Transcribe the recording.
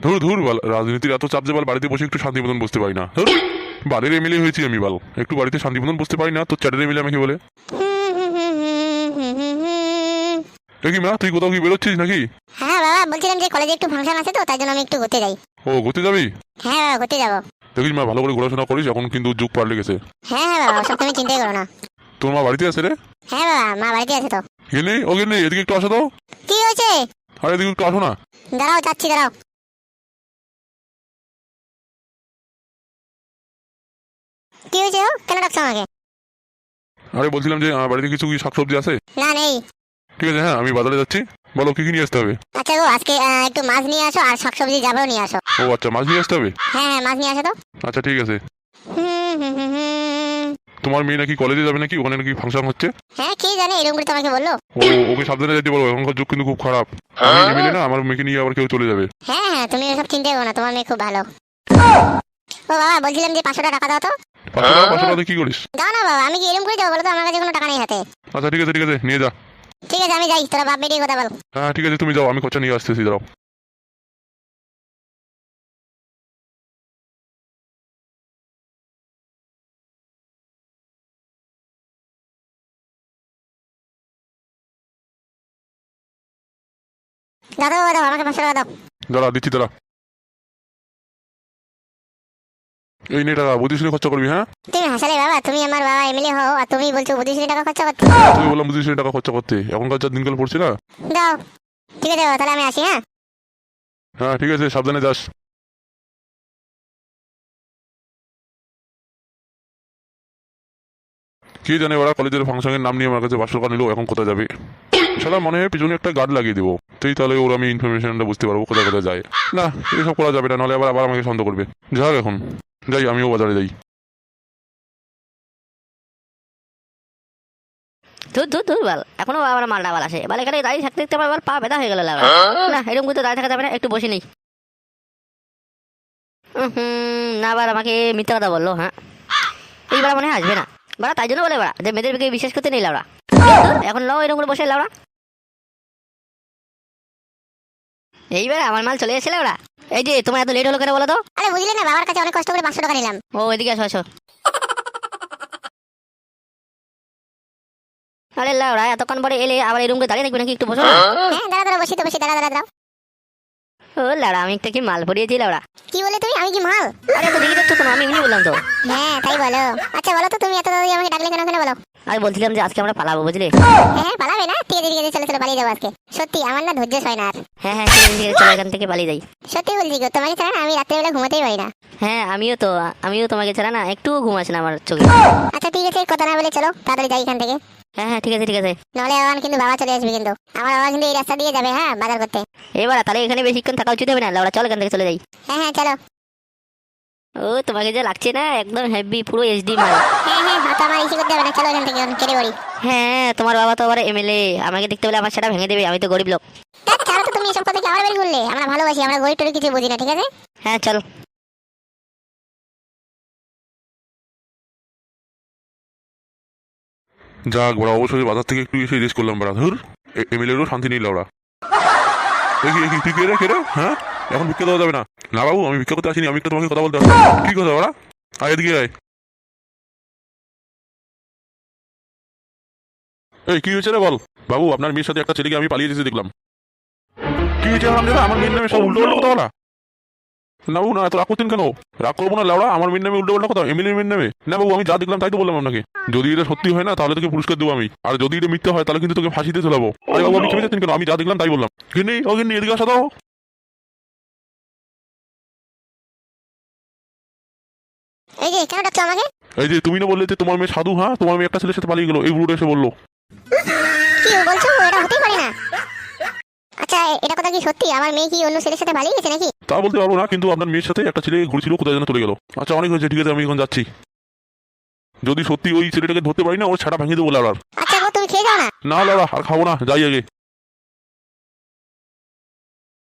ধুর ধুর বাল, রাজনীতির এত চাপ যে বাল বাড়িতে বসে একটু শান্তি মতন বসতে পারি না। ধুর, বালের এমএলএ হয়েছি আমি বাল, একটু বাড়িতে শান্তি মতন বসতে পারি না, তো চ্যাটের এমএলএ আমাকে বলে। দেখি মা, তুই কোথাও কি বেরোচ্ছিস নাকি? হ্যাঁ বাবা, বলছিলাম যে কলেজে একটু ফাংশন আছে তো, তাই জন্য আমি একটু ঘুরতে যাই। ও, ঘুরতে যাবি? হ্যাঁ বাবা, ঘুরতে যাবো। দেখিস মা, ভালো করে ঘোরাশোনা করিস, এখন কিন্তু যুগ পাল্টে গেছে। হ্যাঁ হ্যাঁ বাবা, সব তুমি চিন্তাই করো না। তোর মা বাড়িতে আছে রে? হ্যাঁ বাবা, মা বাড়িতে আছে তো। গেলে ও গেলে, এদিকে একটু আসো তো। কি হয়েছে? আরে এদিকে একটু আসো না। দাঁড়াও, যাচ্ছি, দাঁড়াও। কি হয়েছে? ও কেন ডাকছো আমাকে? আরে বলছিলাম যে আমার বাড়িতে কিছু কি শাকসবজি আছে? না, নেই। ঠিক আছে, হ্যাঁ আমি বাজারে যাচ্ছি, বলো কি কি নিয়ে আসতে হবে। আচ্ছা গো, আজকে একটু মাছ নিয়ে আসো, আর শাকসবজি যাবেও নিয়ে আসো। ও আচ্ছা, মাছ নিয়ে আসতে হবে। হ্যাঁ হ্যাঁ, মাছ নিয়ে আসো তো। আচ্ছা ঠিক আছে। হুম হুম হুম হুম। তোমার মেয়ে নাকি কলেজে যাবে নাকি, ওখানে নাকি ফাংশন হচ্ছে? হ্যাঁ, কি জানে, এরকম করে তোমাকে বললো। ও, ওকে সাবধানে যেতে বলো, এখনকার যুগ কিন্তু খুব খারাপ। আমি এমএলএ না, আমার মেয়েকে নিয়ে আবার কেউ চলে যাবে। হ্যাঁ হ্যাঁ, তুমি এসব চিন্তা করো না, তোমার মেয়ে খুব ভালো। ও বাবা, বলছিলাম যে 500 টাকা দাও তো। 500 টাকা কি করিস? দাও না বাবা, আমি কি এরকম করে যাবো বলো তো, আমার কাছে কোনো টাকা নেই হাতে। আচ্ছা ঠিক আছে ঠিক আছে, নিয়ে যা। ঠিক আছে, আমি যাই, তোরা বাপ বেরিয়ে কথা বল। হ্যাঁ ঠিক আছে, তুমি যাও, আমি খরচা নিয়ে আসতেছি, দাঁড়াও। দাদা বাবা, দাও আমাকে 500 টাকা দাও। দাঁড়া দিচ্ছি, দাঁড়া। এই নে টাকা, বুঝে শুনে খরচা করবি, হ্যাঁ? তুমি হাসালে বাবা, তুমি আমার বাবা এমএলএ হও, আর তুমি বলছো 25 টাকা খরচা করতে। তুমি বললাম বুঝে শুনে টাকা খরচা করতে, এখনকার যা দিনকাল পড়ছে না। দাও। ঠিক আছে বাবা, তাহলে আমি আসি। হ্যাঁ হ্যাঁ ঠিক আছে, সাবধানে যাস। কে জানে ওরা কলেজের ফাংশনের নাম নিয়ে আমার কাছে 500 টাকা নিল, এখন কোথায় যাবে? শালা মনে হয় পিছনে একটা গার্ড লাগিয়ে দিব, তুই তাহলে ওর আমি ইনফরমেশনটা বুঝতে পারবো কোথায় কোথায় যায়। না, এসব করা যাবে না, নাহলে আবার আবার আমাকে সন্দেহ করবে। যাক, এখন যাই, আমিও বাজারে যাই। ধুর ধুর ধুর বাল, এখনো আবার মালটা বাল আসে বাল, এখানে দাঁড়িয়ে থাকতে থাকতে আমার বাল পা ব্যথা হয়ে গেল লাগা। না, এরকম করে তো দাঁড়িয়ে থাকা যাবে না, একটু বসে নেই। না, আবার আমাকে মিথ্যা কথা বললো। হ্যাঁ, এইবার মনে হয় আসবে না বাড়া, তাই জন্য বলে বাড়া যে মেয়েদেরকে বিশ্বাস করতে নেই লাউড়া। এখন লাও, এরকম করে বসে লাউড়া। এইবার আমার মাল চলে এসেছিল ওরা। এই যে তোমার এত লেট হলো কেন বলো তো? আরে বুঝলে না, বাবার কাছে অনেক কষ্ট করে 500 টাকা নিলাম। ও, এদিকে আসো আসো। আরে লাউড়া, এতক্ষণ পরে এলে আবার এই রুমে দাঁড়িয়ে থাকবে নাকি? একটু বসো না। হ্যাঁ, দাঁড়া দাঁড়া, বসি তো বসি, দাঁড়া দাঁড়া দাঁড়াও। ও লাউড়া, আমি একটা কি মাল পরিয়েছি লাউড়া? কি বলে তুমি? আমি কি মাল? আরে তো দেখি যাচ্ছ কোনো, আমি এমনি বললাম তো। হ্যাঁ তাই বলো। আচ্ছা বলো তো, তুমি এত তাড়াতাড়ি আমাকে ডাকলে কেন, কেন বলো। আমি বলছিলাম যে আজকে আমরা পালাবো, বুঝলে? হ্যাঁ, পালাবে না? ঠিক আছে ঠিক আছে, চলো চলো পালিয়ে যাবো আজকে। সত্যি আমার না ধৈর্য হয় না আর। হ্যাঁ হ্যাঁ, ঠিক আছে ঠিক আছে, চলো এখান থেকে পালিয়ে যাই। সত্যি বলছি গো, তোমাকে ছাড়া না আমি রাত্রেবেলা ঘুমাতেই পারি না। হ্যাঁ, আমিও তোমাকে ছাড়া না একটু ঘুম আসে না আমার চোখে। আচ্ছা ঠিক আছে, কথা না বলে চলো তাড়াতাড়ি যাই এখান থেকে। হ্যাঁ হ্যাঁ, ঠিক আছে ঠিক আছে। নাহলে আমার কিন্তু বাবা চলে আসবে কিন্তু। আমার বাবা কিন্তু এই রাস্তা দিয়ে যাবে, হ্যাঁ, বাজার করতে। এবার তাহলে এখানে বেশিক্ষণ থাকা উচিত হবে না লাউড়া, চল এখান থেকে চলে যাই। হ্যাঁ হ্যাঁ চলো। ও, তোমাকে যে লাগছে না, একদম হেভি, পুরো এইচডি মাল। হ্যাঁ হ্যাঁ, হাত আমার ইসে করতে হবে না, চলো এখান থেকে, কেটে পড়ি। হ্যাঁ, তোমার বাবা তো আবার এমএলএ, আমাকে দেখতে পেলে আমার সেটা ভেঙে দেবে, আমি তো গরিব লোক। ধ্যাৎ, ছাড়ো তো, তুমি এসব কথা কি আবার বের করলে? আমরা ভালোবাসি, আমরা গরিব টরিব কিছু বুঝি না, ঠিক আছে? হ্যাঁ চল। যাক বড়া, অবশ্যই বাজার থেকে একটু এসে রেস্ট করলাম বড়া। ধুর, এমএলএরও শান্তি নেই ওরা। দেখি দেখি, তুই কে রে, কে রে? হ্যাঁ, এখন ভিক্ষা দেওয়া যাবে না। না বাবু, আমি ভিক্ষা করতে আসিনি, আমি একটু তোমাকে কথা বলতে আসছি। কি কথা ওরা? আয় এদিকে আয়। এই কি হয়েছে রে বল। বাবু, আপনার মেয়ের সাথে একটা ছেলেকে আমি পালিয়ে যেতে দেখলাম। কি হয়েছে আমার মেয়ের নামে সব উল্টো পাল্টা কথা বলা? না বাবু, না এত রাগ করতেন কেন? রাগ করবো না লাউড়া, আমার মেয়ের নামে উল্টো পাল্টা কথা, এমএলএ মেয়ের নামে? না বাবু, আমি যা দেখলাম তাই তো বললাম আপনাকে। যদি এটা সত্যি হয় না তাহলে তোকে পুরস্কার দেবো আমি, আর যদি এটা মিথ্যা হয় তাহলে কিন্তু তোকে ফাঁসিতে ঝোলাবো। আরে বাবু, আপনি খেপে যাচ্ছেন কেন? আমি যা দেখলাম তাই বললাম। কিন্তু ও কিন্তু এদিকে আসা দাও। এই যে কেন ডাকছো আমাকে? এই যে তুমি না বললে যে তোমার মেয়ে সাধু, হ্যাঁ, তোমার মেয়ে একটা ছেলের সাথে পালিয়ে গেলো, এই বুড়োটা এসে বললো। কি বলছো? এটা হতেই পারে না। আচ্ছা, এটা কথা কি সত্যি? আমার মেয়ে কি অন্য ছেলের সাথে পালিয়ে গেছে নাকি? তা বলতে পারবো না, কিন্তু আপনার মেয়ের সাথে একটা ছেলে ঘুরছিল, কোথায় যেন চলে গেল। আচ্ছা অনেক হয়েছে, ঠিক আছে, আমি এখন যাচ্ছি। যদি সত্যি ওই ছেলেটাকে ধরতে পারি না, ওর ছাড়া ভেঙে দেবো লাউড়ার। আচ্ছা গো, তুমি খেয়ে যাও না। না লাউড়া, আর খাবো না, যাই আগে।